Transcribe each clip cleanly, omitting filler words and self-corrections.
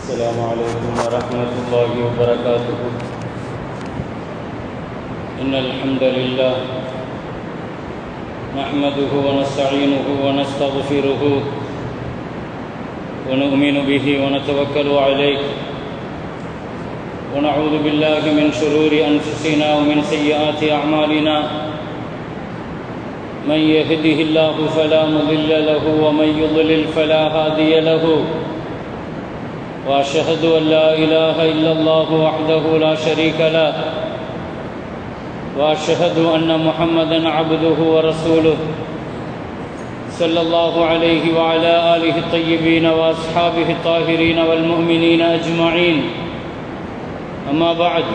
السلام عليكم ورحمة الله وبركاته. إن الحمد لله نحمده ونستعينه ونستغفره ونؤمن به ونتوكل عليه ونعوذ بالله من شرور أنفسنا ومن سيئات أعمالنا. من يهده الله فلا مضل له ومن يضلل فلا هادي له. وأشهد أن لا إله إلا الله وحده لا شريك له وأشهد أن محمدًا عبده ورسوله صلى الله عليه وعلى آله الطيبين وأصحابه الطاهرين والمؤمنين أجمعين. أما بعد،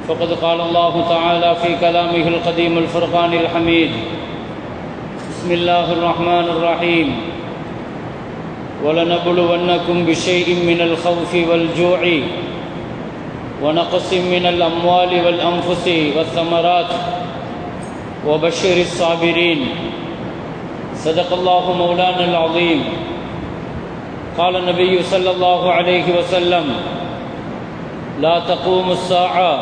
فقد قال الله تعالى في كلامه القديم الفرقان الحميد: بسم الله الرحمن الرحيم: ولنبلونكم بشيء من الخوف والجوع ونقص من الأموال والأنفس والثمرات وبشر الصابرين. صدق الله مولانا العظيم. قال النبي صلى الله عليه وسلم: لا تقوم الساعة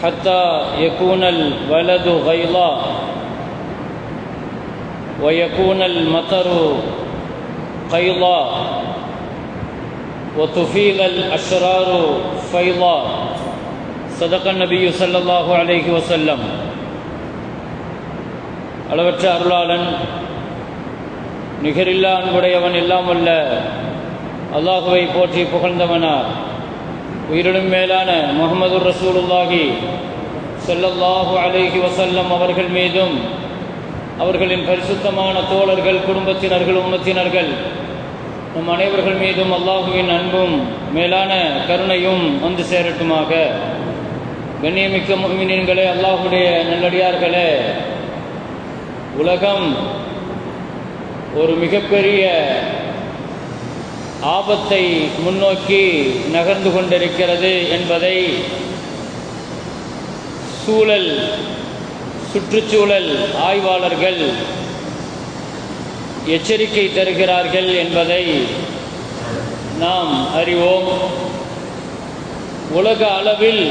حتى يكون الولد غيضا ويكون المطر قيضا وتفيض الأشرار فيضا. صدق النبي صلى الله عليه وسلم. அளவற்ற அருளாளன் நிகரில்லா அன்புடையவன் எல்லாம் வல்ல அல்லாஹுவை போற்றி புகழ்ந்தவனார். உயிரினும் மேலான முஹம்மது ரசூலுல்லாஹி ஸல்லல்லாஹு அலைஹி வஸல்லம் அவர்கள் மீதும் அவர்களின் பரிசுத்தமான தோழர்கள், குடும்பத்தினர்கள், உம்மத்தினர்கள் நம் அனைவர்கள் மீதும் அல்லாஹுவின் அன்பும் மேலான கருணையும் வந்து சேரட்டுமாக. கண்ணியமிக்க முஃமினீன்களே, அல்லாஹுடைய நல்லடியார்களே, உலகம் ஒரு மிகப்பெரிய ஆபத்தை முன்னோக்கி நகர்ந்து கொண்டிருக்கிறது என்பதை சுற்றுச்சூழல் ஆய்வாளர்கள் எச்சரிக்கை தருகிறார்கள் என்பதை நாம் அறிவோம். உலக அளவில்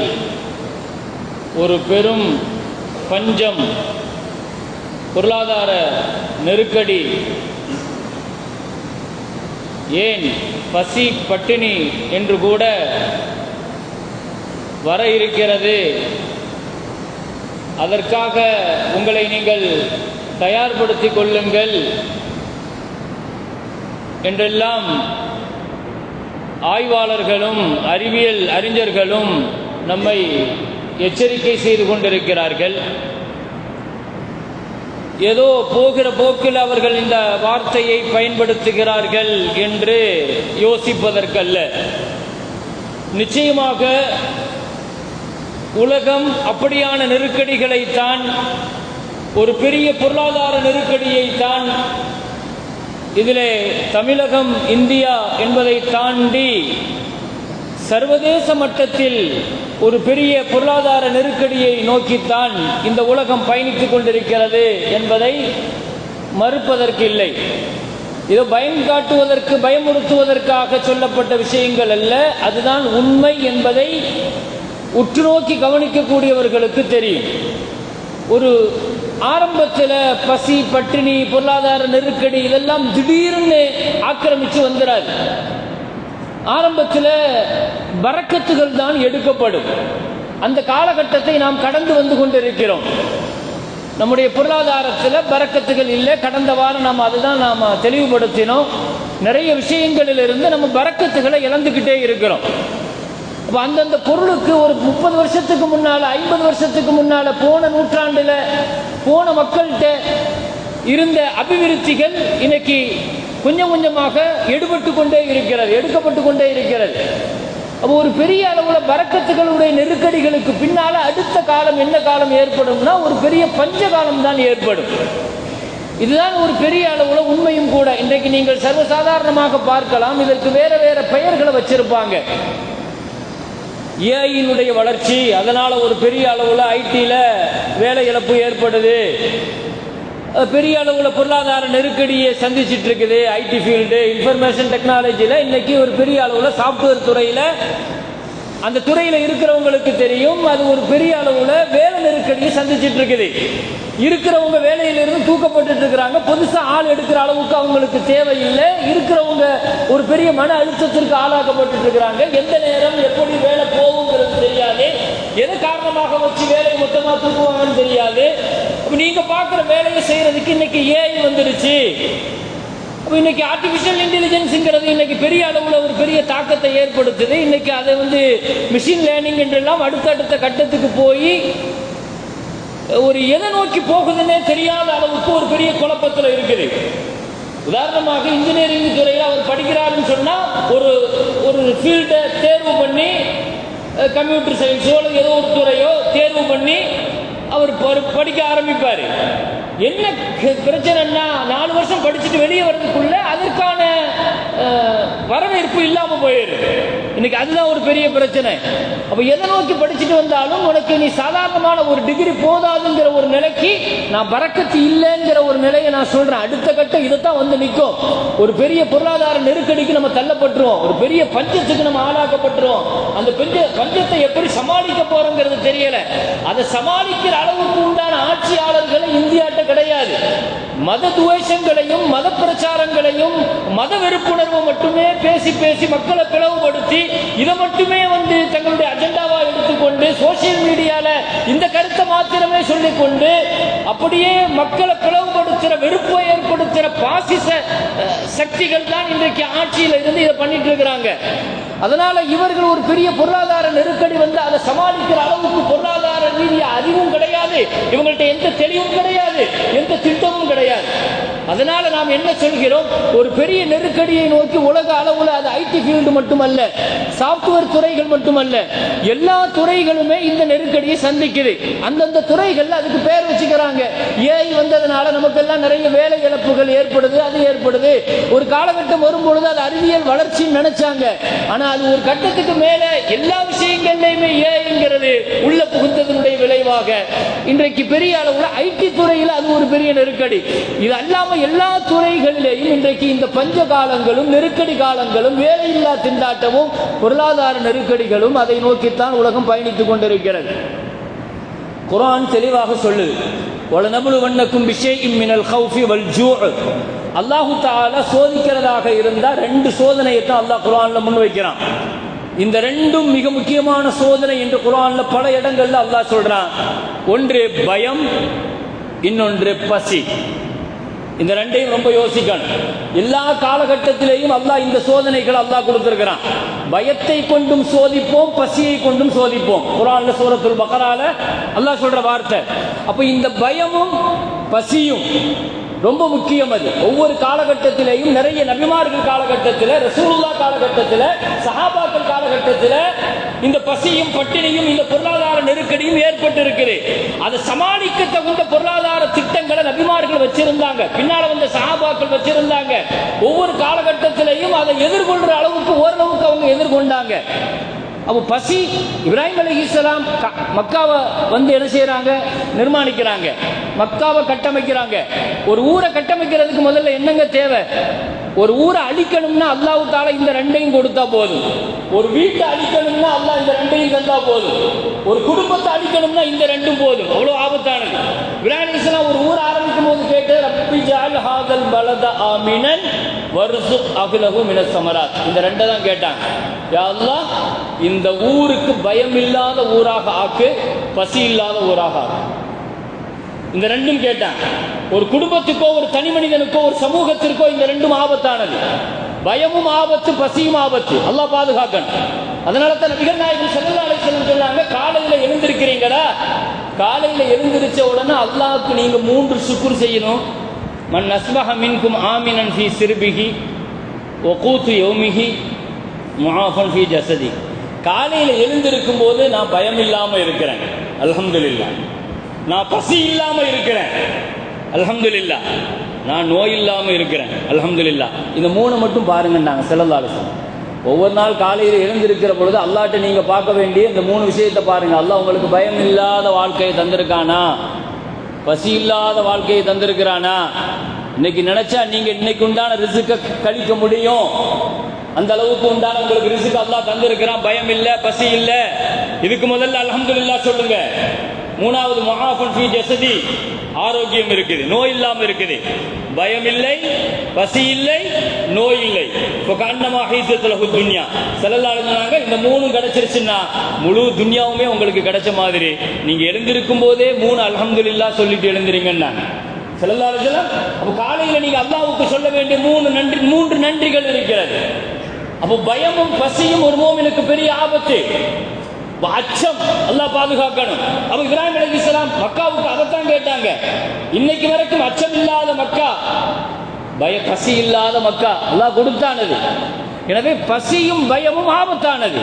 ஒரு பெரும் பஞ்சம், பொருளாதார நெருக்கடி, ஏன் பசி பட்டினி என்று கூட வர இருக்கிறது. அதற்காக உங்களை நீங்கள் தயார்படுத்திக் கொள்ளுங்கள் என்றெல்லாம் ஆய்வாளர்களும் அறிவியல் அறிஞர்களும் நம்மை எச்சரிக்கை செய்து கொண்டிருக்கிறார்கள். ஏதோ போகிற போக்கில் அவர்கள் இந்த வார்த்தையை பயன்படுத்துகிறார்கள் என்று யோசிப்பதற்கல்ல. நிச்சயமாக உலகம் அப்படியான நெருக்கடிகளைத்தான், ஒரு பெரிய பொருளாதார நெருக்கடியைத்தான், இதிலே தமிழகம், இந்தியா என்பதை தாண்டி சர்வதேச மட்டத்தில் ஒரு பெரிய பொருளாதார நெருக்கடியை நோக்கித்தான் இந்த உலகம் பயணித்துக் கொண்டிருக்கிறது என்பதை மறுப்பதற்கு இல்லை. இது பயம் காட்டுவதற்கு, பயமுறுத்துவதற்காக சொல்லப்பட்ட விஷயங்கள் அல்ல, அதுதான் உண்மை என்பதை உற்று நோக்கி கவனிக்கக்கூடியவர்களுக்கு தெரியும். ஒரு ஆரம்பத்தில் பசி பட்டினி பொருளாதார நெருக்கடி இதெல்லாம் திடீர்னு ஆக்கிரமிச்சு வந்துடாது. ஆரம்பத்தில் பரக்கத்துகள் தான் எடுக்கப்படும். அந்த காலகட்டத்தை நாம் கடந்து வந்து கொண்டிருக்கிறோம். நம்முடைய பொருளாதாரத்தில் பரக்கத்துகள் இல்லை. கடந்த வாரம் நாம் அதுதான் தெளிவுபடுத்தினோம். நிறைய விஷயங்களிலிருந்து நம்ம பரக்கத்துகளை இழந்துக்கிட்டே இருக்கிறோம். அப்போ அந்தந்த பொருளுக்கு ஒரு 30 வருஷத்துக்கு முன்னால், 50 வருஷத்துக்கு முன்னால், போன நூற்றாண்டில் போன மக்கள்கிட்ட இருந்த அபிவிருத்திகள் இன்னைக்கு கொஞ்சம் கொஞ்சமாக எடுக்கப்பட்டு கொண்டே இருக்கிறது. அப்போ ஒரு பெரிய அளவில் பரக்கத்துகளுடைய நெருக்கடிகளுக்கு பின்னால் அடுத்த காலம் என்ன காலம் ஏற்படும்னா ஒரு பெரிய பஞ்ச காலம் தான் ஏற்படும். இதுதான் ஒரு பெரிய அளவில் உண்மையும் கூட. இன்றைக்கு நீங்கள் சர்வசாதாரணமாக பார்க்கலாம். இதற்கு வேற வேற பெயர்களை வச்சிருப்பாங்க. ஏஐயினுடைய வளர்ச்சி, அதனால ஒரு பெரிய அளவில் ஐடியில் வேலை இழப்பு ஏற்படுது. பெரிய அளவில் பொருளாதார நெருக்கடியை சந்திச்சுட்டு இருக்குது. ஐடி ஃபீல்டு, இன்ஃபர்மேஷன் டெக்னாலஜியில் இன்னைக்கு ஒரு பெரிய அளவில் சாஃப்ட்வேர் துறையில், அந்த துறையில் இருக்கிறவங்களுக்கு தெரியும், அது ஒரு பெரிய அளவில் வேலை நெருக்கடியை சந்திச்சுட்டு இருக்குது. இருக்கிறவங்க வேலையிலிருந்து தூக்கப்பட்டு இருக்கிறாங்க. புதுசாக ஆள் எடுக்கிற அளவுக்கு அவங்களுக்கு தேவையில்லை. இருக்கிறவங்க ஒரு பெரிய மன அழுத்தத்திற்கு ஆளாக்கப்பட்டு இருக்கிறாங்க. எந்த நேரம் எப்படி வேலை போகுங்கிறது தெரியாது. எது காரணமாக வச்சு வேலையை மொத்தமாக தூக்குவாங்கன்னு தெரியாது. நீங்க பார்க்குற வேலையை செய்யறதுக்கு இன்னைக்கு ஏஐ வந்துடுச்சு. இன்னைக்கு ஆர்டிபிஷியல் இன்டெலிஜென்ஸ்ங்கிறது இன்னைக்கு பெரிய அளவில் ஒரு பெரிய தாக்கத்தை ஏற்படுத்துது. இன்னைக்கு அதை மிஷின் லேர்னிங் என்றெல்லாம் அடுத்தடுத்த கட்டத்துக்கு போய் ஒரு எதை நோக்கி போகுதுன்னே தெரியாத அளவுக்கு ஒரு பெரிய குழப்பத்தில் இருக்குது. உதாரணமாக இன்ஜினியரிங் துறையில் அவர் படிக்கிறாருன்னு சொன்னால் ஒரு ஃபீல்டை தேர்வு பண்ணி, கம்ப்யூட்டர் சயின்ஸோ ஏதோ ஒரு துறையோ தேர்வு பண்ணி அவர் படிக்க ஆரம்பிப்பார். என்ன பிரச்சனைன்னா 4 வருஷம் படிச்சுட்டு வெளியே வர்றதுக்குள்ள அதற்கான வரவேற்பு இல்லாமல் போயிடுது. இன்னைக்கு அதுதான் ஒரு பெரிய பிரச்சனை. அப்போ எதை நோக்கி படிச்சுட்டு வந்தாலும் உனக்கு நீ சாதாரணமான ஒரு டிகிரி போதாதுங்கிற ஒரு நிலைக்கு, நான் பறக்கத்து இல்லைங்கிற ஒரு நிலையை நான் சொல்றேன். அடுத்த கட்டம் இதைத்தான் நிற்கும். ஒரு பெரிய பொருளாதார நெருக்கடிக்கு நம்ம தள்ளப்பட்டுருவோம். ஒரு பெரிய பஞ்சத்துக்கு நம்ம ஆளாக்கப்பட்டுருவோம். அந்த பஞ்சத்தை எப்படி சமாளிக்க போறோங்கிறது தெரியல. அதை சமாளிக்கிற அளவுக்கு உண்டான ஆட்சியாளர்களை இந்தியாட்ட கிடையாது. மத துவேஷங்களையும் மத பிரச்சாரங்களையும் மத வெறுப்புணர்வை மட்டுமே பேசி பேசி மக்களை பிளவுபடுத்தி இதை மட்டுமே தங்களுடைய அஜெண்டாவா எடுத்துக்கொண்டு சோசியல் மீடியால இந்த கருத்தை மாத்திரமே சொல்லிக்கொண்டு அப்படியே மக்களை பிளவுபடுத்துற, வெறுப்பை ஏற்படுத்துற பாசிச சக்திகள் தான் இன்றைக்கு ஆட்சியில் இருந்து இதை பண்ணிட்டு இருக்கிறாங்க. அதனால இவர்கள் ஒரு பெரிய பொருளாதார நெருக்கடி அதை சமாளிக்கிற அளவுக்கு பொருளாதார ரீதிய அறிவும் கிடையாது, இவங்கள்ட்ட எந்த தெளிவும் கிடையாது, எந்த திட்டமும் கிடையாது. அதனால நாம் என்ன சொல்கிறோம், ஒரு பெரிய நெருக்கடியை நோக்கி உலக அளவில் அது ஐடி ஃபீல்டு மட்டுமல்ல, சாப்ட்வேர் துறைகள் மட்டுமல்ல, எல்லா துறைகளுமே இந்த நெருக்கடியை சந்திக்குது. அந்தந்த துறைகள் அதுக்கு பேர் வச்சுக்கிறாங்க. ஏஐ வந்ததுனால நமக்கெல்லாம் நிறைய வேலை இழப்புகள் ஏற்படுது, அது ஏற்படுது. ஒரு காலகட்டம் வரும்பொழுது அது அறிவியல் வளர்ச்சின்னு நினைச்சாங்க. ஆனா அது ஒரு கட்டத்துக்கு மேல எல்லா விஷயங்கள்லையுமே ஏஐங்கிறது உள்ள புகுந்ததனுடைய விளைவாக இன்றைக்கு பெரிய அளவில் ஐடி துறையில் அது ஒரு பெரிய நெருக்கடி. இது அல்லாம எல்லா துறைகளிலேயும் இன்றைக்கு இந்த பஞ்ச காலங்களும் நெருக்கடி காலங்களும் வேலையில்லா திண்டாட்டமும் பொருளாதார நெருக்கடிகளும் அதை நோக்கித்தான் உலகம் பயணித்துக் கொண்டிருக்கிறது. குர்ஆன் தெளிவாக சொல்லுது, வலனபுலுவன்னக்கும் பிஷைஇம் மினல் கௌஃபி வல் ஜூ'. அல்லாஹு தஆலா சோதிக்கிறதாக இருந்தா 2 சோதனையை தான் அல்லாஹ் குர்ஆன்ல முன்வைக்கிறான். இந்த 2ம் மிக முக்கியமான சோதனை என்று குர்ஆன்ல பல இடங்கள்ல அல்லாஹ் சொல்றான். ஒன்று பயம், இன்னொன்று பசி. இந்த 2ஐயும் ரொம்ப யோசிக்கணும். எல்லா காலகட்டத்திலேயும் அல்லாஹ் இந்த சோதனைகளை அல்லாஹ் கொடுத்திருக்கிறான். பயத்தை கொண்டும் சோதிப்போம், பசியை கொண்டும் சோதிப்போம். குர்ஆன்ல சூரத்துல் பக்ரால அல்லாஹ் சொல்ற வார்த்தை. அப்ப இந்த பயமும் பசியும் ரொம்ப முக்கியம். அது ஒவ்வொரு காலகட்டத்திலேயும் நிறைய நபிமார்கள் காலகட்டத்தில், ரசூலுல்லாஹ் காலகட்டத்தில், சஹாபாக்கள் காலகட்டத்தில் இந்த பசியும் பட்டினியும் இந்த பொருளாதார நெருக்கடியும் ஏற்பட்டு இருக்குது. அதை சமாளிக்க தகுந்த பொருளாதார திட்டங்களை நபிமார்கள் வச்சிருந்தாங்க, பின்னால வந்த சஹாபாக்கள் வச்சிருந்தாங்க. ஒவ்வொரு காலகட்டத்திலையும் அதை எதிர்கொள்ற அளவுக்கு ஓரளவுக்கு அவங்க எதிர்கொண்டாங்க. அப்போ பசி, இப்ராஹிம் அலைஹிஸ்ஸலாம் மக்காவை என்ன செய்யறாங்க, நிர்மாணிக்கிறாங்க, மக்காவை கட்டமைக்கிறாங்க. ஒரு ஊரை கட்டமைக்கிறதுக்கு முதல்ல என்னங்க தேவை? ஒரு ஊரை அழிக்கணும்னா அல்லாஹ் தஆலா இந்த 2ஐயும் கொடுத்தா போதும். ஒரு வீட்டை அழிக்கணும்னா அல்லாஹ் இந்த 2ஐயும் தந்தா போதும். ஒரு குடும்பத்தை அழிக்கணும்னா இந்த 2ம் போதும். அவ்வளவு ஆபத்தானது. இப்ராஹிம் அலைஹிஸ்ஸலாம் ஒரு ஊரை ஆரம்பிக்கும் போது கேட்டு, ரப்பி ஜஅல் ஹாதல் பலத ஆமினன் வர்ஸுக் அஹ்லஹு மினஸ் ஸமராத். இந்த 2 தான் கேட்டாங்க. யா அல்லாஹ், இந்த ஊருக்கு பயம் இல்லாத ஊராக ஆக்கு, பசி இல்லாத ஊராக ஆக்கு. இந்த 2ம் கேட்டாங்க. ஒரு குடும்பத்துக்கோ ஒரு தனி மனிதனுக்கோ ஒரு சமூகத்திற்கோ இந்த 2ம் ஆபத்தானது. பயமும் ஆபத்து, பசியும் ஆபத்து. அல்லாஹ் பாதுகாக்கணும். அதனால தான் நபிகள் நாயகம் ஸல்லல்லாஹு அலைஹி வஸல்லம் சொன்னாங்க, காலையில எழுந்திருக்கிறீங்களா, காலையில எழுந்திருச்ச உடனே அல்லாஹ்வுக்கு நீங்க 3 சுக்ர் செய்யணும். மன் அஸ்பஹ மின்கும் ஆமினன் ஃபீ சிர்பிஹி வ கூது யௌமிஹி முஆஃபன் ஃபீ ஜஸதி. காலையில எழுந்திருக்கும் போது நான் பயம் இல்லாம இருக்கிறேன், அல்ஹம்துலில்லாஹ். நான் பசி இல்லாம இருக்கிறேன், அல்ஹம்துலில்லாஹ். நான் நோய் இல்லாம இருக்கிறேன், அல்ஹம்துலில்லாஹ். இந்த 3 மட்டும் பாருங்கன்னாங்க ஸல்லல்லாஹு அலைஹி வஸல்லம். ஒவ்வொரு நாள் காலையில் எழுந்திருக்கிற பொழுது அல்லாஹ்ட்ட நீங்க பார்க்க வேண்டிய இந்த 3 விஷயத்தை பாருங்க. அல்லாஹ் உங்களுக்கு பயம் இல்லாத வாழ்க்கையை தந்திருக்கானா? பசி இல்லாத வாழ்க்கையை தந்திருக்கிறானா? இன்னைக்கு நினைச்சா நீங்க இன்னைக்கு உண்டான ரிஸ்க கழிக்க முடியும். அந்த அளவுக்கு உண்டான உங்களுக்கு ரிஸ்க் அல்லாஹ் தந்திருக்கிறான். பயம் இல்ல, பசி இல்ல. இதுக்கு முதல்ல அல்ஹம்துலில்லாஹ் சொல்லுங்க. மூணாவது முஆஃபன் ஃபீ ஜஸதி, ஆரோக்கியம் இருக்குது, நோய் இல்லாம இருக்குது. பயம் இல்லை, பசி இல்லை, நோய் இல்லை. ஃபகன்னமா ஹீஸத் லஹு துன்யா. ஸல்லல்லாஹு அலைஹி வஸல்லம் இந்த மூணும் கிடைச்சிருச்சுன்னா முழு துன்யாவுமே உங்களுக்கு கிடைச்ச மாதிரி. நீங்க எழுந்திருக்கும் போதே 3 அல்ஹம்துலில்லாஹ் சொல்லிட்டு எழுந்திருங்கன்னா ஸல்லல்லாஹு அலைஹி வஸல்லம். அப்ப காலையில நீங்க அல்லாஹ்வுக்கு சொல்ல வேண்டிய 3 நன்றிகள் இருக்கிறது. அப்போ பயமும் பசியும் ஒரு மோமினுக்கு பெரிய ஆபத்து. அச்சம் அல்லாஹ் பாதுகாக்கணும். அப்ப இப்ராஹிம் அலைஹிஸ்ஸலாம் மக்காவுக்கு அதைத்தான் கேட்டாங்க. இன்னைக்கு வரைக்கும் அச்சம் இல்லாத மக்கா, பசி இல்லாத மக்கா அல்லாஹ் கொடுத்தானது. எனவே பசியும் பயமும் ஆபத்தானது.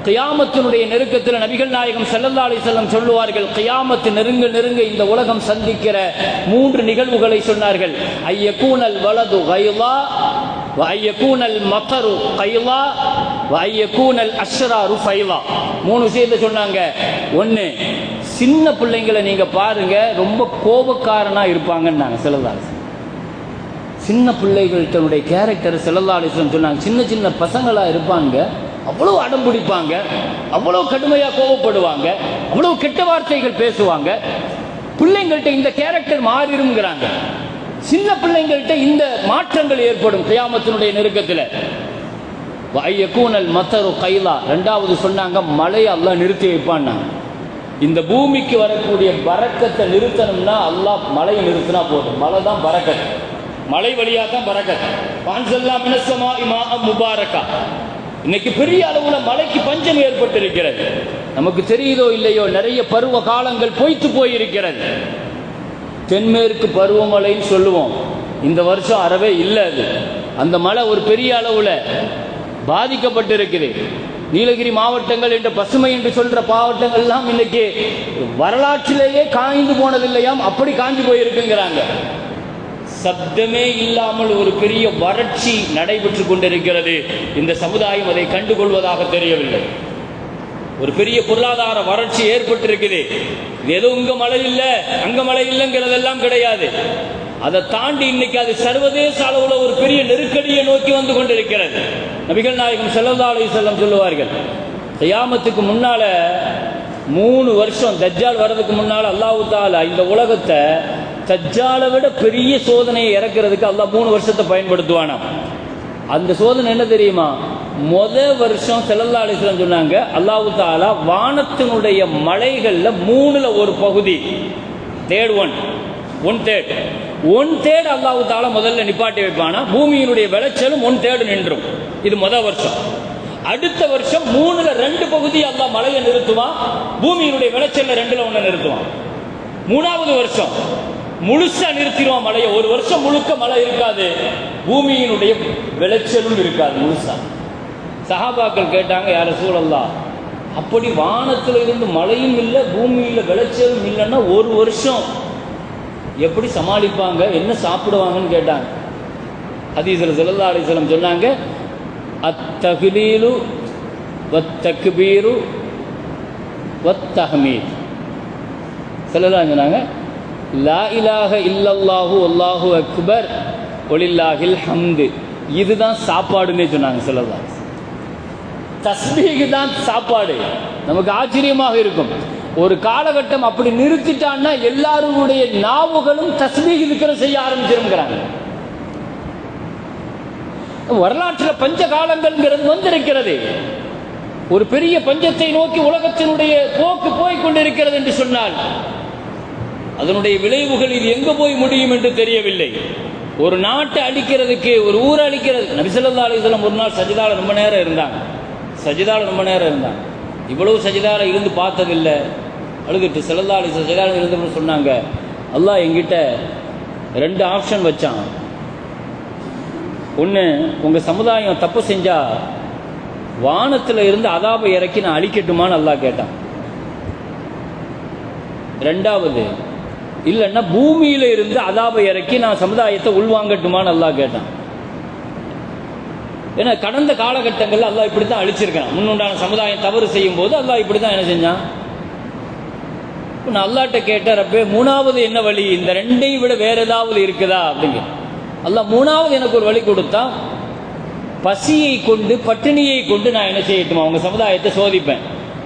கியாமத்தினுடைய நெருக்கத்தில் நபிகள் நாயகம் ஸல்லல்லாஹு அலைஹி வஸல்லம் சொல்லுவார்கள், கியாமத்து நெருங்க நெருங்க இந்த உலகம் சந்திக்கிற 3 நிகழ்வுகளை சொன்னார்கள். ஐயகூனல் வலது கைலா வ ஐயகூனல் மத்தரு கைலா வ ஐயகூனல் அஷ்ராரு ஃபைலா. 3 விஷயத்தை சொன்னாங்க. ஒன்று, சின்ன பிள்ளைங்களை நீங்க பாருங்க, ரொம்ப கோபக்காரனா இருப்பாங்கன்னாங்க ஸல்லல்லாஹு அலைஹி வஸல்லம். சின்ன பிள்ளைகள் தன்னுடைய கேரக்டர் ஸல்லல்லாஹு அலைஹி வஸல்லம் சொன்னாங்க. சின்ன சின்ன பசங்களா இருப்பாங்க, அவ்வளவு அடம் பிடிப்பாங்க, அவ்வளவு கடுமையா கோபப்படுவாங்க, அவ்வளவு கெட்ட வார்த்தைகள் பேசுவாங்க. பிள்ளைங்கள்ட்ட இந்த கேரக்டர் மாறிடும்ங்கிறாங்க. சின்ன பிள்ளைங்கள்ட்ட இந்த மாற்றங்கள் ஏற்படும் கியாமத்தினுடைய நெருக்கத்தில். வயக்கூனல் மத்தரு கைலா. 2வது சொன்னாங்க, மழையை அல்லாஹ் நிறுத்தி வைப்பான். இந்த பூமிக்கு வரக்கூடிய பரக்கத்தை நிறுத்தணும்னா அல்லாஹ் மழையை நிறுத்தினா போதும். மழை தான் பரக்கத், மழை வழியா தான் பரக்கத். பான்சல்லா மினஸ்ஸமா இமாஅ முபாரக்கா. இன்னைக்கு பெரிய அளவுல மழைக்கு பஞ்சம் ஏற்பட்டிருக்கிறது. நமக்கு தெரியுதோ இல்லையோ, நிறைய பருவ காலங்கள் பொய்த்து போயிருக்கிறது. தென்மேற்கு பருவமழைன்னு சொல்லுவோம், இந்த வருஷம் அறவே இல்லை. அது அந்த மழை ஒரு பெரிய அளவுல பாதிக்கப்பட்டிருக்குது. நீலகிரி மாவட்டங்கள் என்ற பசுமை என்று சொல்ற மாவட்டங்கள் எல்லாம் இன்னைக்கு வரலாற்றிலேயே காய்ந்து போனதில்லையாம், அப்படி காய்ந்து போயிருக்குங்கிறாங்க. சப்தமே இல்லாமல் ஒரு பெரிய வறட்சி நடைபெற்று கொண்டிருக்கிறது. இந்த சமுதாயம் அதை கண்டுகொள்வதாக தெரியவில்லை. ஒரு பெரிய பொருளாதார வறட்சி ஏற்பட்டிருக்குது. ஏதோ இங்க மழை இல்லை அங்க மழை இல்லைங்கிறதெல்லாம் கிடையாது. அதை தாண்டி இன்னைக்கு அது சர்வதேச அளவுல ஒரு பெரிய நெருக்கடியை நோக்கி வந்து கொண்டிருக்கிறது. நபிகள் நாயகம் ஸல்லல்லாஹு அலைஹி வஸல்லம் சொல்லுவார்கள், கியாமத்துக்கு முன்னால 3 வருஷம், தஜ்ஜால் வர்றதுக்கு முன்னால அல்லாஹ் தஆலா இந்த உலகத்தை தஜ்ஜாலை விட பெரிய சோதனையை இறக்கிறதுக்கு அல்லாஹ் 3 வருஷத்தை பயன்படுத்துவானாம். அந்த சோதனை என்ன தெரியுமா? வருஷம் ஸல்லல்லாஹு அலைஹி வஸல்லம் சொன்னாங்க, அல்லாஹ் தஆலா வானத்தினுடைய மலைகள்ல 3ல் ஒரு பகுதி, ஒன் தேர்ட் அல்லாஹ் தஆலா முதல்ல நிப்பாட்டி வைப்பானா. பூமியினுடைய விளைச்சலும் 1/3 நின்றும். இது வருஷம். அடுத்த வருஷம் 3ல் 2 பகுதி அல்லாஹ் மலையை நிறுத்துவான். பூமியினுடைய விளைச்சல்ல 2ல் 1 நிறுத்துவான். 3வது வருஷம் முழுசா நிறுத்திடுவான் மழையை. ஒரு வருஷம் முழுக்க மழை இருக்காது, பூமியினுடைய விளைச்சலும் இருக்காது முழுசா. சஹாபாக்கள் கேட்டாங்க, யா ரசூலல்லாஹ், அப்படி வானத்தில் இருந்து மழையும் இல்லை பூமியில விளைச்சலும் இல்லைன்னா ஒரு வருஷம் எப்படி சமாளிப்பாங்க, என்ன சாப்பிடுவாங்கன்னு கேட்டாங்க. ஹதீஸ்ல ஸல்லல்லாஹு அலைஹி வஸல்லம் சொன்னாங்க, அத்தஹ்லீலு வத்தக்பீரு வத்தஹ்மீத். ஸல்லல்லாஹு சொன்னாங்க, லா இலாஹ இல்லல்லாஹு அல்லாஹு அக்பர் வலில்லாஹில் ஹம்து. இதுதான் சாப்பாடுன்னே சொன்னாங்க ஸல்லல்லாஹு அலைஹி வஸல்லம். தஸ்பீஹ் தான் சாப்பாடு. நமக்கு ஆச்சரியமாக இருக்கும், ஒரு காலகட்டம் அப்படி நிறுத்திட்டான்னா எல்லாருடைய நாவுகளும் தஸ்பீஹ் திக்ர் செய்ய ஆரம்பிச்சிருக்கிறாங்க. வரலாற்றில் பஞ்ச காலங்கள்ங்கிறது வந்திருக்கிறது. ஒரு பெரிய பஞ்சத்தை நோக்கி உலகத்தினுடைய போக்கு போய் கொண்டிருக்கிறது என்று சொன்னால் அதனுடைய விளைவுகள் இது எங்க போய் முடியும் என்று தெரியவில்லை. ஒரு நாட்டை அழிக்கிறதுக்கு, ஒரு ஊரை அழிக்கிறது. நபி ஸல்லல்லாஹு அலைஹி வஸல்லம் ஒரு நாள் சஜிதால ரொம்ப நேரம் இருந்தாங்க. இவ்வளவு சஜிதால இருந்து பார்த்ததில்லை. அழுதுட்டு ஸல்லல்லாஹு அலைஹி வஸல்லம் சஜிதால இருந்து சொன்னாங்க, அல்லாஹ் என்கிட்ட 2 ஆப்ஷன் வச்சான். ஒன்று, உங்க சமுதாயம் தப்பு செஞ்சா வானத்தில் இருந்து அதாபை இறக்கி நான் அழிக்கட்டுமான்னு அல்லாஹ் கேட்டான். 2வது, இல்லைன்னா பூமியில இருந்து அதாபை இறக்கி நான் சமுதாயத்தை உள்வாங்கட்டுமான்னு அல்லாஹ் கேட்டான். ஏன்னா கடந்த காலகட்டங்களில் அல்லாஹ் இப்படித்தான் அழிச்சிருக்கான். முன்னுண்டான சமுதாயம் தவறு செய்யும் போது அல்லாஹ் இப்படித்தான் என்ன செஞ்சான், நான் அல்லாட்ட கேட்டேன், ரப்பே மூணாவது என்ன வழி, இந்த ரெண்டையும் விட வேற ஏதாவது இருக்குதா அப்படிங்க. அல்லாஹ் மூணாவது எனக்கு ஒரு வழி கொடுத்தான். பசியை கொண்டு பட்டினியை கொண்டு நான் என்ன செய்யட்டுமா அவங்க சமுதாயத்தை சோதிப்பேன்.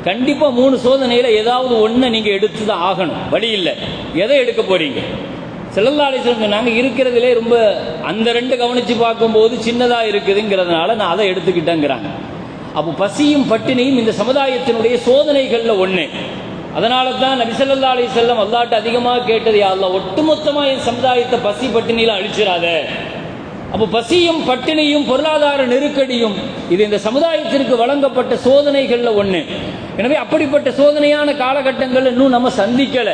கண்டிப்பா 3 சோதனையில ஏதாவது ஒன்றை நீங்க எடுத்து தான் ஆகணும், வழி இல்லை. எதை எடுக்க போறீங்க? ஸல்லல்லாஹு அலைஹி வஸல்லம் சொன்னாங்க, இருக்கிறதுலே ரொம்ப அந்த 2 கவனிச்சு பார்க்கும்போது சின்னதா இருக்குதுங்கிறதுனால நான் அதை எடுத்துக்கிட்டேங்கிறாங்க. அப்போ பசியும் பட்டினியும் இந்த சமுதாயத்தினுடைய சோதனைகள்ல ஒண்ணு. அதனால தான் நபி ஸல்லல்லாஹு அலைஹி வஸல்லம் அல்லாஹ்ட்ட அதிகமாக கேட்டது, யா அல்லாஹ் ஒட்டுமொத்தமா என் சமுதாயத்தை பசி பட்டினியில அழிச்சிடாத. அப்போ பசியும் பட்டினியும் பொருளாதார நெருக்கடியும் இது இந்த சமுதாயத்திற்கு வழங்கப்பட்ட சோதனைகள்ல ஒண்ணு. எனவே அப்படிப்பட்ட சோதனையான காலகட்டங்கள் இன்னும் நம்ம சந்திக்கல.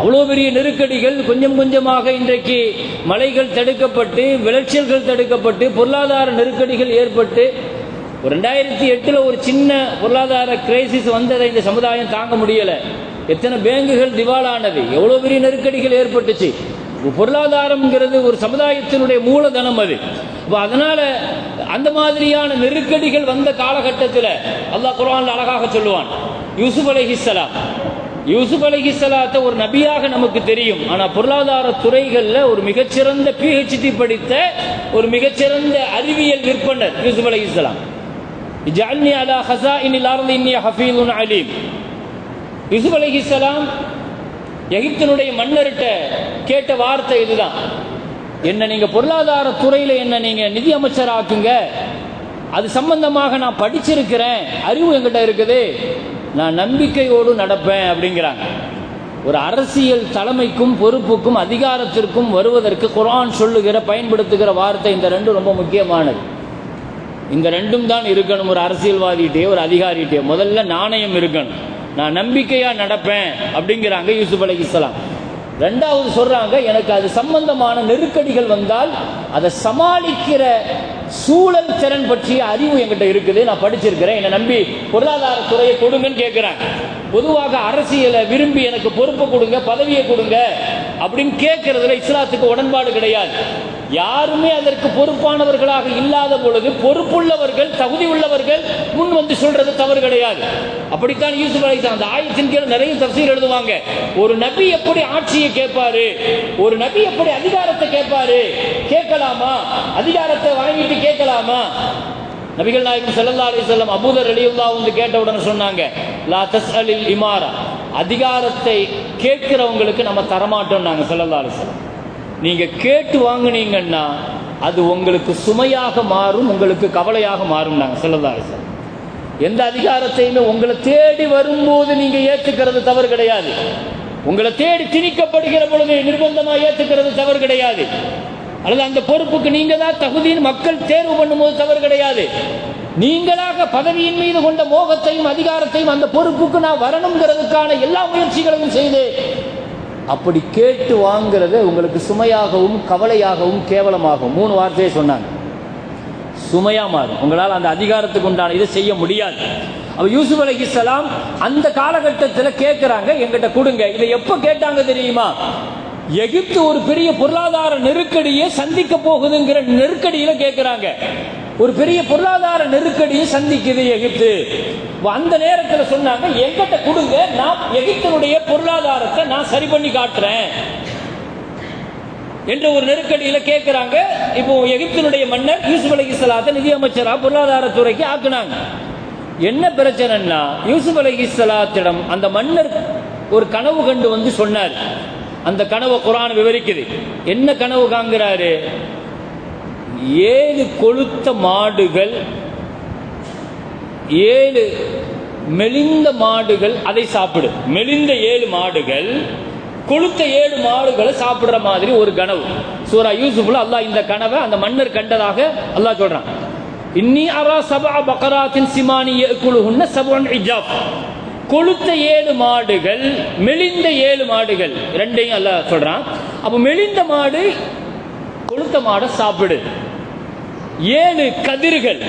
அவ்வளோ பெரிய நெருக்கடிகள் கொஞ்சம் கொஞ்சமாக இன்றைக்கு மழைகள் தடுக்கப்பட்டு, விளைச்சல்கள் தடுக்கப்பட்டு, பொருளாதார நெருக்கடிகள் ஏற்பட்டு, 2008 ஒரு சின்ன பொருளாதார கிரைசிஸ் வந்ததை இந்த சமுதாயம் தாங்க முடியல. எத்தனை பேங்குகள் திவாலானது, எவ்வளோ பெரிய நெருக்கடிகள் ஏற்பட்டுச்சு. பொருளாதாரம்ங்கிறது ஒரு சமுதாயத்தினுடைய மூலதனம் அது. அதனால அந்த மாதிரியான நெருக்கடிகள் வந்த காலகட்டத்தில் அல்லாஹ் குர்ஆன்ல அழகாக சொல்லுவான், யூசுப் அலைஹிஸ்ஸலாம். யூசுப் அலைஹிஸ்ஸலாத்தை ஒரு நபியாக நமக்கு தெரியும். ஆனால் பொருளாதார துறைகளில் ஒரு மிகச்சிறந்த PhD படித்த ஒரு மிகச்சிறந்த அறிவியல் விற்பனர் யூசுப் அலைஹிஸ்ஸலாம். இஜஅல்னி அலா ஹஸாயினில் அர்தி இன்னி ஹஃபீதுன் அலீம். யூசுப் அலைஹிஸ்ஸலாம் எகிப்தினுடைய மன்னர்கிட்ட கேட்ட வார்த்தை இதுதான், என்ன நீங்க பொருளாதார துறையில என்ன நீங்க நிதி அமைச்சர் ஆக்குங்க, அது சம்பந்தமாக நான் படிச்சிருக்கிறேன், அறிவு என்கிட்ட இருக்குது, நான் நம்பிக்கையோடு நடப்பேன் அப்படிங்கிறாங்க. ஒரு அரசியல் தலைமைக்கும் பொறுப்புக்கும் அதிகாரத்திற்கும் வருவதற்கு குர்ஆன் சொல்லுகிற பயன்படுத்துகிற வார்த்தை இந்த 2 ரொம்ப முக்கியமானது. இந்த 2 தான் இருக்கணும் ஒரு அரசியல்வாதிகிட்டே ஒரு அதிகாரிகிட்டே. முதல்ல நாணயம் இருக்கணும், நான் நம்பிக்கையா நடப்பேன் அப்படிங்கிறாங்க யூசுப் அலைஹிஸ்ஸலாம். 2வது சொல்றாங்க, எனக்கு அது சம்பந்தமான நெருக்கடிகள் வந்தால் அதை சமாளிக்கிற சூழல் திறன் பற்றிய அறிவு என்கிட்ட இருக்குது, நான் படிச்சிருக்கிறேன், என்னை நம்பி பொருளாதார துறையை கொடுங்கன்னு கேட்கிறாங்க. பொதுவாக அரசியலை விரும்பி எனக்கு பொறுப்பு கொடுங்க, பதவியை கொடுங்க அப்படின்னு கேட்கறதுல இஸ்லாத்துக்கு உடன்பாடு கிடையாது. யாருமே அதற்கு பொறுப்பானவர்களாக இல்லாத பொழுது பொறுப்புள்ளவர்கள் தகுதி உள்ளவர்கள் முன் வந்து சொல்றது தவறு கிடையாது. அப்படித்தான் யூசுப் அலைஹிஸ்ஸலாம் அந்த ஆயத்தின் கீழ் நிறைய தஃசீர் எழுதுவாங்க. ஒரு நபி எப்படி ஆட்சியை கேட்பாரு, ஒரு நபி எப்படி அதிகாரத்தை கேட்பாரு, கேட்கலாமா, அதிகாரத்தை வாங்கிட்டு கேட்கலாமா? நபிகள் நாயகம் ஸல்லல்லாஹு அலைஹி வஸல்லம் அபூதர் ரலியல்லாஹு அன்ஹு கேட்ட உடனே சொன்னாங்க, லா தஸ்அலில் இமாரா, அதிகாரத்தை கேட்கிறவங்களுக்கு நம்ம தரமாட்டோம் நாங்க ஸல்லல்லாஹு அலைஹி வஸல்லம். நீங்க கேட்டு வாங்குனீங்கன்னா அது உங்களுக்கு சுமையாக மாறும், உங்களுக்கு கவலையாக மாறும் நாங்க ஸல்லல்லாஹு அலைஹி வஸல்லம். எந்த அதிகாரத்தையுமே உங்களை தேடி வரும்போது நீங்க ஏற்றுக்கிறது தவறு கிடையாது, உங்களை தேடி திணிக்கப்படுகிற பொழுது நிர்பந்தமா ஏற்றுக்கிறது தவறு கிடையாது, அல்லது அந்த பொறுப்புக்கு நீங்க தான் தகுதியின் மக்கள் தேர்வு பண்ணும்போது தவறு கிடையாது. நீங்களாக பதவியின் மீது கொண்ட மோகத்தையும் அதிகாரத்தையும் அந்த பொறுப்புக்கு நான் வரணுங்கிறதுக்கான எல்லா முயற்சிகளையும் செய்து அப்படி கேட்டு வாங்கிறது உங்களுக்கு சுமையாகவும் கவலையாகவும் கேவலமாகவும் 3 வார்த்தையை சொன்னாங்க. சுமையா மாறும், உங்களால் அந்த அதிகாரத்துக்கு உண்டான இதை செய்ய முடியாது. அப்ப யூசுப் அலைஹிஸ்ஸலாம் அந்த காலகட்டத்தில் கேட்கிறாங்க, எங்கிட்ட கொடுங்க. இதை எப்ப கேட்டாங்க தெரியுமா? எகிப்து ஒரு பெரிய பொருளாதார நெருக்கடியை சந்திக்க போகுதுங்கிற நெருக்கடியில கேட்கிறாங்க. ஒரு பெரிய பொருளாதார நெருக்கடியை சந்திக்குது எகிப்து. அந்த நேரத்தில் சொன்னாங்க, எங்கிட்ட கொடுங்க, நான் எகிப்தினுடைய பொருளாதாரத்தை நான் சரி பண்ணி காட்டுறேன் என்ற ஒரு நெருக்கடியில கேட்கிறாங்க. இப்போ எகிப்தினுடைய மன்னர் யூசுப் அலைஹிஸ்ஸலாத்தை நிதி அமைச்சரா பொருளாதாரத்துறைக்கு ஆக்குனாங்க. என்ன பிரச்சனைன்னா, யூசுப் அலைஹிஸ்ஸலாத்திடம் அந்த மன்னர் ஒரு கனவு கண்டு வந்து சொன்னார். அந்த கனவை குர்ஆன் விவரிக்குது. என்ன கனவு காண்கிறாரு? 7 கொழுத்த மாடுகள், 7 மெலிந்த மாடுகள் அதை சாப்பிடு. மெலிந்த 7 மாடுகள் கொழுத்த 7 மாடுகளை சாப்பிடுற மாதிரி ஒரு கனவு. சூரா யூசுஃப்ல அல்லாஹ் இந்த கனவை அந்த மன்னர் கண்டதாக அல்லாஹ் சொல்றான். இன்னி அரா சபஅ பகராத்தின் சிமானி யஅகுலுஹுன்ன சபஉன் இஜாப். கொழுத்த 7 மாடுகள், மெலிந்த 7 மாடுகள், ரெண்டையும் அல்லாஹ் சொல்றான். அப்ப மெலிந்த மாடு கொழுத்த மாடை சாப்பிடு. 7 கதிர்கள்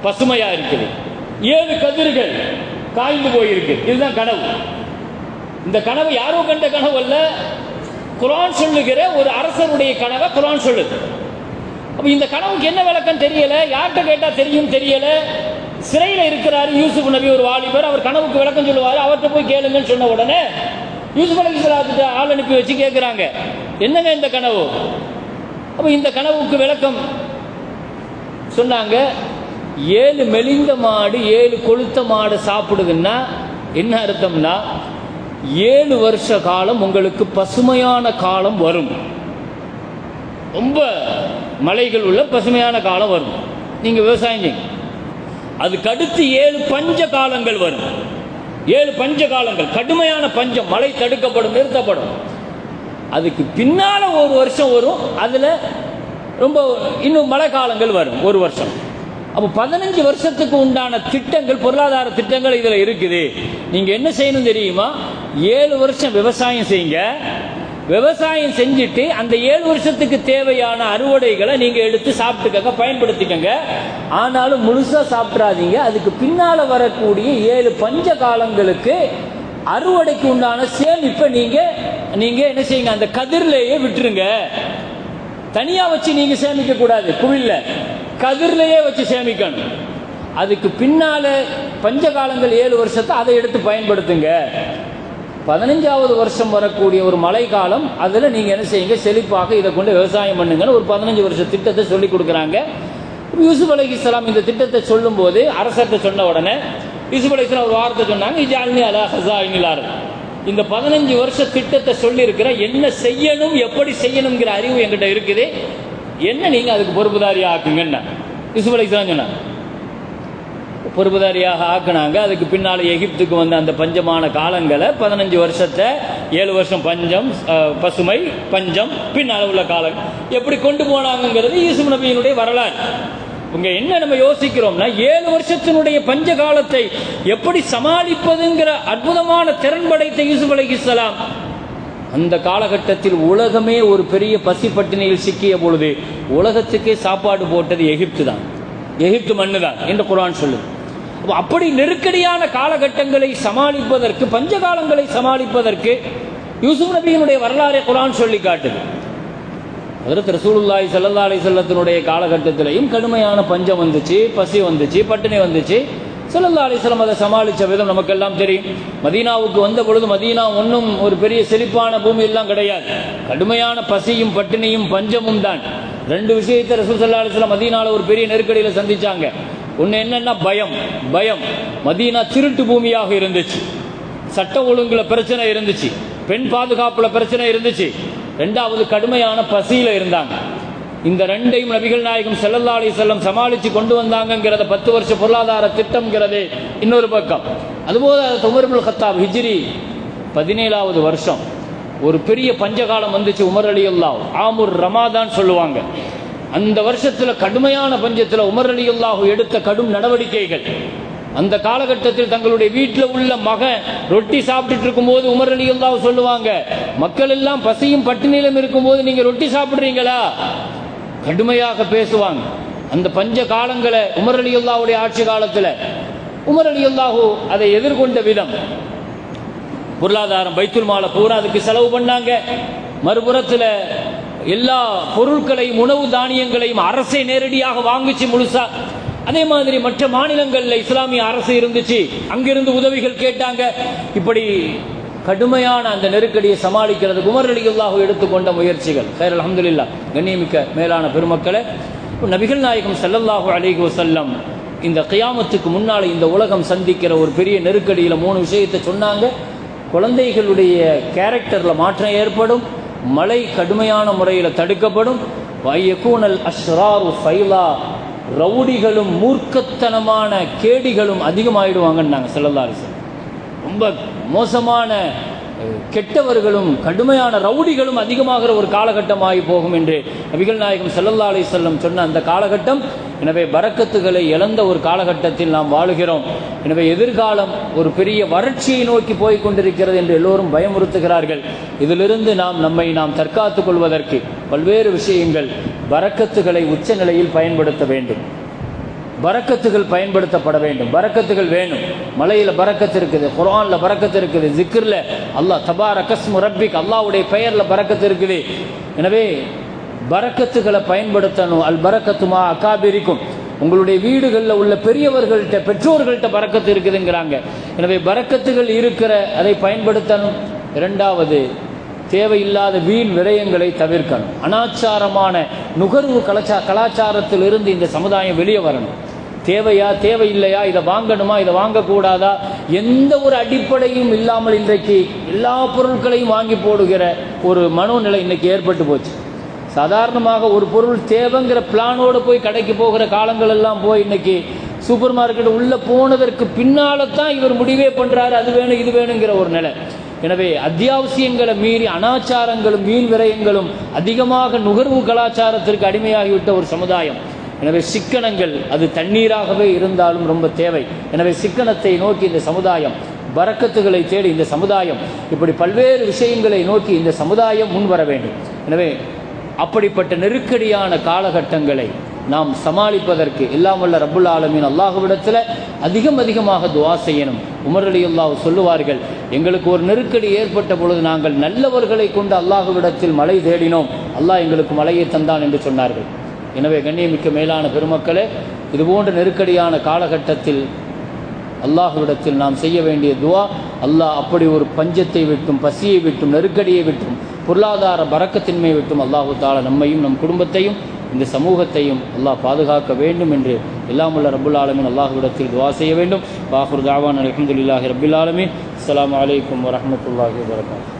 பசுமையா இருக்குது, 7 கதிர்கள் காய்ந்து போயிருக்கு. இதுதான் கனவு. இந்த கனவு யாரோ கண்ட கனவு அல்ல, குர்ஆன் சொல்லுகிற ஒரு அரசருடைய கனவை குர்ஆன் சொல்லுது. அப்ப இந்த கனவுக்கு என்ன விளக்கம் தெரியல, யார்கிட்ட கேட்டா தெரியும் தெரியல. சிறையில் இருக்கிறாரு யூசுப் நபி, ஒரு வாலிபர், அவர் கனவுக்கு விளக்கம் சொல்லுவாரு, அவர்கிட்ட போய் கேளுங்கன்னு சொன்ன உடனே யூசுப் அலைஹிஸ்ஸலாத்துக்கு ஆள் அனுப்பி வச்சு கேட்குறாங்க, என்னங்க இந்த கனவு? அப்போ இந்த கனவுக்கு விளக்கம் சொன்னாங்க. 7 மெலிந்த மாடு 7 கொளுத்த மாடு சாப்பிடுதுன்னா என்ன அர்த்தம்னா 7 வருஷ காலம் உங்களுக்கு பசுமையான காலம் வரும். ரொம்ப மலைகள் உள்ள பசுமையான காலம் வரும். நீங்கள் விவசாயம் செய்யுங்க. அதுக்கு அடுத்து 7 பஞ்ச காலங்கள் வரும். 7 பஞ்ச காலங்கள், கடுமையான பஞ்சம், மழை தடுக்கப்படும், நிறுத்தப்படும். அதுக்கு பின்னால ஒரு வருஷம் வரும், அதில் ரொம்ப இன்னும் மழை காலங்கள் வரும், ஒரு வருஷம். அப்போ 15 வருஷத்துக்கு உண்டான திட்டங்கள், பொருளாதார திட்டங்கள் இதில் இருக்குது. நீங்கள் என்ன செய்யணும் தெரியுமா? 7 வருஷம் விவசாயம் செய்யுங்க. விவசாயம் செஞ்சுட்டு அந்த 7 வருஷத்துக்கு தேவையான அறுவடைகளை நீங்கள் எடுத்து சாப்பிட்டுக்கங்க, பயன்படுத்திக்கங்க. ஆனாலும் முழுசாக சாப்பிட்றாதீங்க. அதுக்கு பின்னால் வரக்கூடிய 7 பஞ்ச காலங்களுக்கு அறுவடைக்கு உண்டான சேமிப்பை நீங்கள் என்ன செய்யுங்க, அந்த கதிரிலேயே விட்டுருங்க. தனியாக வச்சு நீங்கள் சேமிக்க கூடாது, குவில்ல கதிரிலேயே வச்சு சேமிக்கணும். அதுக்கு பின்னால பஞ்ச காலங்கள் 7 வருஷத்தை அதை எடுத்து பயன்படுத்துங்க. 15வது வருஷம் வரக்கூடிய ஒரு மழை காலம், அதில் நீங்கள் என்ன செய்யுங்க, செழிப்பாக இதை கொண்டு விவசாயம் பண்ணுங்கன்னு ஒரு 15 வருஷ திட்டத்தை சொல்லி கொடுக்குறாங்க. யூசுப் அலைஹிஸ்ஸலாம் இந்த திட்டத்தை சொல்லும் போது அரசர்கிட்ட சொன்ன உடனே யூசுப் அலைஹிஸ்ஸலாம் ஒரு வார்த்தை சொன்னாங்க, இஜ்அல்னி அலா ஹஸாயினில் அர்த். இந்த 15 வருஷ திட்டத்தை சொல்லியிருக்கிற என்ன செய்யணும், எப்படி செய்யணுங்கிற அறிவு என்கிட்ட இருக்குது, என்ன நீங்கள் அதுக்கு பொறுப்புதாரியாக ஆக்குங்கன்னா யூசுப் அலைஹிஸ்ஸலாம் சொன்னாங்க. பொறுப்புதாரியாக ஆக்குனாங்க. அதுக்கு பின்னால் எகிப்துக்கு வந்த அந்த பஞ்சமான காலங்களை 15 வருஷத்தை 7 வருஷம் பஞ்சம், பசுமை, பஞ்சம், பின்னால் உள்ள காலம் எப்படி கொண்டு போனாங்கிறது யூசுப் நபியினுடைய வரலாறு. இங்கே என்ன நம்ம யோசிக்கிறோம்னா 7 வருஷத்தினுடைய பஞ்ச காலத்தை எப்படி சமாளிப்பதுங்கிற அற்புதமான திறன் படைத்த யூசுப் அலைஹிஸ்ஸலாம் அந்த காலகட்டத்தில் உலகமே ஒரு பெரிய பசி பட்டினியில் சிக்கிய பொழுது உலகத்துக்கே சாப்பாடு போட்டது எகிப்து தான், எகிப்து மண்ணு தான் என்று குர்ஆன் சொல்லுது. அப்படி நெருக்கடியான காலகட்டங்களை சமாளிப்பதற்கு, பஞ்ச காலங்களை சமாளிப்பதற்கு யூசுப் நபியினுடைய வரலாறை குர்ஆன் சொல்லி காட்டுது. ஹஜ்ரத் ரசூலுல்லாஹி ஸல்லல்லாஹு அலைஹி வஸல்லத்தினுடைய காலகட்டத்திலையும் கடுமையான பஞ்சம் வந்துச்சு, பசி வந்துச்சு, பட்டினி வந்துச்சு. ஸல்லல்லாஹு அலைஹி வஸல்லம் அதை சமாளித்த விதம் நமக்கெல்லாம் தெரியும். மதீனாவுக்கு வந்த பொழுது மதீனா ஒன்றும் ஒரு பெரிய செழிப்பான பூமி எல்லாம் கிடையாது. கடுமையான பசியும் பட்டினியும் பஞ்சமும் தான். 2 விஷயத்தை ரசூல் ஸல்லல்லாஹு அலைஹி வஸல்லம் மதீனாவில் ஒரு பெரிய நெருக்கடியில் சந்திச்சாங்க. ஒன்று என்னன்னா பயம். மதீனா திருட்டு பூமியாக இருந்துச்சு, சட்ட ஒழுங்குல பிரச்சனை இருந்துச்சு, பெண் பாதுகாப்புல பிரச்சனை இருந்துச்சு. 2வது கடுமையான பசியில இருந்தாங்க. இந்த 2ஐயும் நபிகள் நாயகம் ஸல்லல்லாஹு அலைஹி வஸல்லம் சமாளித்து கொண்டு வந்தாங்கிறத 10 வருஷ பொருளாதார திட்டம்ங்கிறது இன்னொரு பக்கம். அதுபோல உமர் இப்னுல் கத்தாப் ஹிஜ்ரி 17வது வருஷம் ஒரு பெரிய பஞ்சகாலம் வந்துச்சு. உமர் ரலியல்லாஹு ஆமுர் ரமாதான் சொல்லுவாங்க. அந்த வருஷத்தில் கடுமையான பஞ்சத்தில் உமர் ரலியல்லாஹு எடுத்த கடும் நடவடிக்கைகள். அந்த காலகட்டத்தில் தங்களுடைய வீட்டில் உள்ள மகன் ரொட்டி சாப்பிட்டுட்டு இருக்கும்போது உமர் ரலியல்லாஹு சொல்லுவாங்க, மக்கள் எல்லாம் பசியும் பட்டினியிலும் இருக்கும்போது நீங்க ரொட்டி சாப்பிடுறீங்களா? கடுமையாக பேசுவாங்க. அந்த பஞ்ச காலங்களை உமர் ரலியல்லாஹுடைய ஆட்சி காலத்தில் உமர் ரலியல்லாஹு அதை எதிர்கொண்ட விதம், பொருளாதாரம் பைத்துல் மால பூரா அதுக்கு செலவு பண்ணாங்க. மறுபுறத்தில் எல்லா பொருட்களையும், உணவு தானியங்களையும் அரசை நேரடியாக வாங்கிச்சு முழுசா. அதே மாதிரி மற்ற மாநிலங்களில் இஸ்லாமிய அரசு இருந்துச்சு, அங்கிருந்து உதவிகள் கேட்டாங்க. இப்படி கடுமையான அந்த நெருக்கடியை சமாளிக்கிறதுக்கு உமர் ரலியல்லாஹு எடுத்துக்கொண்ட முயற்சிகள். ஹைர் அல்ஹம்துலில்லாஹ். கண்ணியமிக்க மேலான பெருமக்களே, நபிகள் நாயகம் ஸல்லல்லாஹு அலைஹி வஸல்லம் இந்த கியாமத்துக்கு முன்னால் இந்த உலகம் சந்திக்கிற ஒரு பெரிய நெருக்கடியில் 3 விஷயத்தை சொன்னாங்க. குழந்தைகளுடைய கேரக்டரில் மாற்றம் ஏற்படும், மழை கடுமையான முறையில் தடுக்கப்படும், வயக்கூனல் அஷ்ராரு ஃபைலா, ரவுடிகளும் மூர்க்கத்தனமான கேடிகளும் அதிகமாகிடுவாங்கன்னாங்க ஸல்லல்லாஹு அலைஹி வஸல்லம். ரொம்ப மோசமான கெட்டவர்களும் கடுமையான ரவுடிகளும் அதிகமாகிற ஒரு காலகட்டமாகி போகும் என்று நபிகள் நாயகம் ஸல்லல்லாஹு அலைஹி வஸல்லம் சொன்ன அந்த காலகட்டம். எனவே பரக்கத்துகளை இழந்த ஒரு காலகட்டத்தில் நாம் வாழுகிறோம். எனவே எதிர்காலம் ஒரு பெரிய வறட்சியை நோக்கி போய் கொண்டிருக்கிறது என்று எல்லோரும் பயமுறுத்துகிறார்கள். இதிலிருந்து நம்மை தற்காத்துக் கொள்வதற்கு பல்வேறு விஷயங்கள், பரக்கத்துகளை உச்ச நிலையில் பயன்படுத்த வேண்டும். பரக்கத்துகள் பயன்படுத்தப்பட வேண்டும். பரக்கத்துகள் வேணும். மலையில் பரக்கத்து இருக்குது, குர்ஆனில் பரக்கத்து இருக்குது, ஜிக்ரில் அல்லாஹ் தபாரகஸ்மு ரப்பிக், அல்லாஹ்வுடைய பெயரில் பரக்கத்து இருக்குது. எனவே பரக்கத்துகளை பயன்படுத்தணும். அல் பரக்கத்து மா அகாபிரிக்கும், உங்களுடைய வீடுகளில் உள்ள பெரியவர்கள்ட்ட, பெற்றோர்கள்ட்ட பரக்கத்து இருக்குதுங்கிறாங்க. எனவே பரக்கத்துகள் இருக்கிற அதை பயன்படுத்தணும். இரண்டாவது, தேவையில்லாத வீண் விரயங்களை தவிர்க்கணும். அனாச்சாரமான நுகர்வு கலாச்சாரத்திலிருந்து இந்த சமுதாயம் வெளியே வரணும். தேவையா தேவையில்லையா, இதை வாங்கணுமா இதை வாங்கக்கூடாதா, எந்த ஒரு அடிப்படையும் இல்லாமல் இன்றைக்கு எல்லா பொருட்களையும் வாங்கி போடுகிற ஒரு மனோநிலை இன்னைக்கு ஏற்பட்டு போச்சு. சாதாரணமாக ஒரு பொருள் தேவைங்கிற பிளானோடு போய் கடைக்கு போகிற காலங்கள் எல்லாம் போய் இன்னைக்கு சூப்பர் மார்க்கெட் உள்ளே போனதற்கு பின்னால தான் இவர் முடிவே பண்ணுறாரு, அது வேணும் இது வேணுங்கிற ஒரு நிலை. எனவே அத்தியாவசியங்களை மீறி அனாச்சாரங்களும் வீண் விரயங்களும் அதிகமாக நுகர்வு கலாச்சாரத்திற்கு அடிமையாகிவிட்ட ஒரு சமுதாயம். எனவே சிக்கனங்கள் அது தண்ணீராகவே இருந்தாலும் ரொம்ப தேவை. எனவே சிக்கனத்தை நோக்கி இந்த சமுதாயம், பரக்கத்துகளை தேடி இந்த சமுதாயம், இப்படி பல்வேறு விஷயங்களை நோக்கி இந்த சமுதாயம் முன்வர வேண்டும். எனவே அப்படிப்பட்ட நெருக்கடியான காலகட்டங்களை நாம் சமாளிப்பதற்கு எல்லாம் வல்ல ரப்புல் ஆலமீன் அல்லாஹ்விடத்தில் அதிகமாக துஆ செய்யணும். உமர் ரலியல்லாஹு சொல்லுவார்கள், எங்களுக்கு ஒரு நெருக்கடி ஏற்பட்ட பொழுது நாங்கள் நல்லவர்களை கொண்டு அல்லாஹ்விடத்தில் மழை தேடினோம், அல்லாஹ் எங்களுக்கு மழையை தந்தான் என்று சொன்னார்கள். எனவே கண்ணியமிக்க மேலான பெருமக்களே, இதுபோன்ற நெருக்கடியான காலகட்டத்தில் அல்லாஹ்விடத்தில் நாம் செய்ய வேண்டிய துஆ, அல்லாஹ் அப்படி ஒரு பஞ்சத்தை விட்டும் பசியை விட்டும் நெருக்கடியை விட்டும் பொருளாதார பரக்கத்தின்மை விட்டும் அல்லாஹு தஆலா நம்மையும் நம் குடும்பத்தையும் இந்த சமூகத்தையும் அல்லாஹ் பாதுகாக்க வேண்டும் என்று எல்லாம் உள்ள ரப்புல் ஆலமீன் அல்லாஹ்விடத்தில் துஆ செய்ய வேண்டும். வாஹிரு தஅவானா அல்ஹம்துலில்லாஹி ரப்பில் ஆலமீன். அஸ்ஸலாமு அலைக்கும் வரஹ்மத்துல்லாஹி வபரகாத்துஹு.